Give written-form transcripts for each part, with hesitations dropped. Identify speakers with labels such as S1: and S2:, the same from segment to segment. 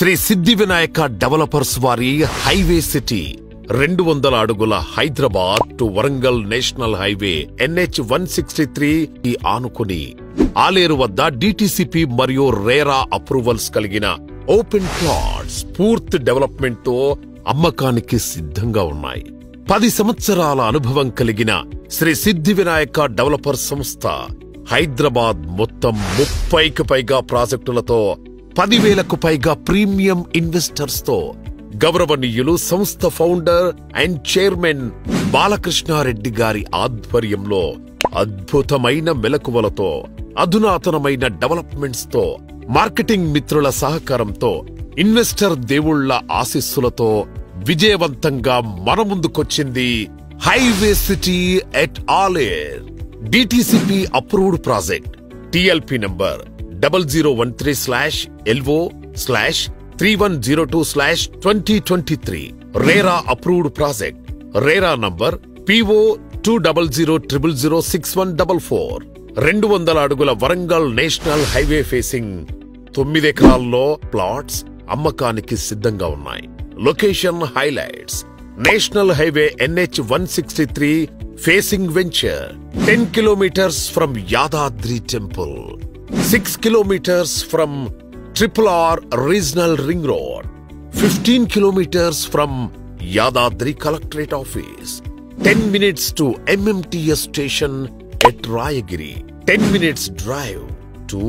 S1: శ్రీ సిద్ధి Vinayaka developers వారి highway city 200 అడుగుల Hyderabad to Warangal national highway NH 163 ఆనుకుని ఆలేరు వద్ద DTCP మరియు రేరా అప్రూవల్స్ కలిగిన ఓపెన్ ప్లాట్స్ పూర్తి డెవలప్మెంట్ తో అమ్మకానికి సిద్ధంగా ఉన్నాయి. 10 సంవత్సరాల అనుభవం కలిగిన శ్రీ సిద్ధి వినాయక డెవలపర్ సంస్థ హైదరాబాద్ మొత్తం 30కి పైగా ప్రాజెక్టులతో 10,000కు పైగా ప్రీమియం ఇన్వెస్టర్స్ తో గౌరవనీయులు సంస్థ ఫౌండర్ అండ్ చైర్మన్ బాలకృష్ణారెడ్డి గారి ఆధ్వర్యంలో అద్భుతమైన మెలకువలతో అధునాతనమైన డెవలప్మెంట్స్ తో మార్కెటింగ్ మిత్రుల సహకారంతో ఇన్వెస్టర్ దేవుళ్ల ఆశీస్సులతో విజయవంతంగా మన ముందుకొచ్చింది highway city at Aler. DTCP approved project TLP number 0013/LO/3102/2023. RERA approved project RERA number PO 2000006144. 200 అడుగుల వరంగల్ నేషనల్ హైవే ఫేసింగ్ 9 ఎకరాల్లో ప్లాట్స్ అమ్మకానికి సిద్ధంగా ఉన్నాయి. Location highlights: national highway NH 163 facing venture, 10 kilometers from Yadadri Temple, 6 kilometers from RRR Regional Ring Road, 15 kilometers from Yadadri Collectorate Office, 10 minutes to MMTS station at Rayagiri, 10 minutes drive to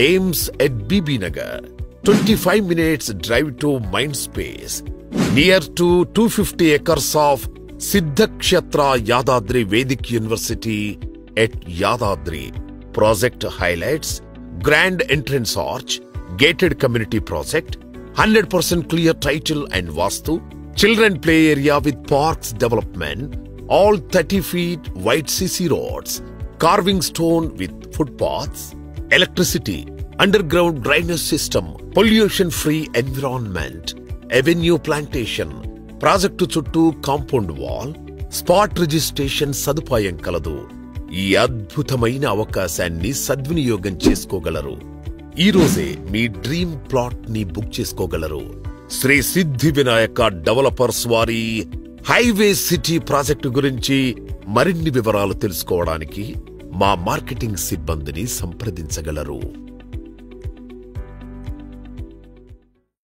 S1: AIMS at BB Nagar, 25 minutes drive to Mindspace, near to 250 acres of Siddhakshetra Yadadri Vedic University at Yadadri. Project highlights: grand entrance arch, gated community project, 100% clear title and vastu, children play area with parks development, all 30 feet wide CC roads, carving stone with footpaths, electricity, underground drainage system, pollution free environment, avenue plantation, project చుట్టూ compound wall, spot registration సదుపాయం కలదు. ఈ అద్భుతమైన అవకాశాన్ని సద్వినియోగం చేసుకోగలరు. ఈ రోజే మీ డ్రీమ్ ప్లాట్ ని బుక్ చేసుకోగలరు. శ్రీ సిద్ధి వినాయక డెవలపర్స్ వారి హైవే సిటీ ప్రాజెక్టు గురించి మరిన్ని వివరాలు తెలుసుకోవడానికి మా మార్కెటింగ్ సిబ్బందిని సంప్రదించగలరు.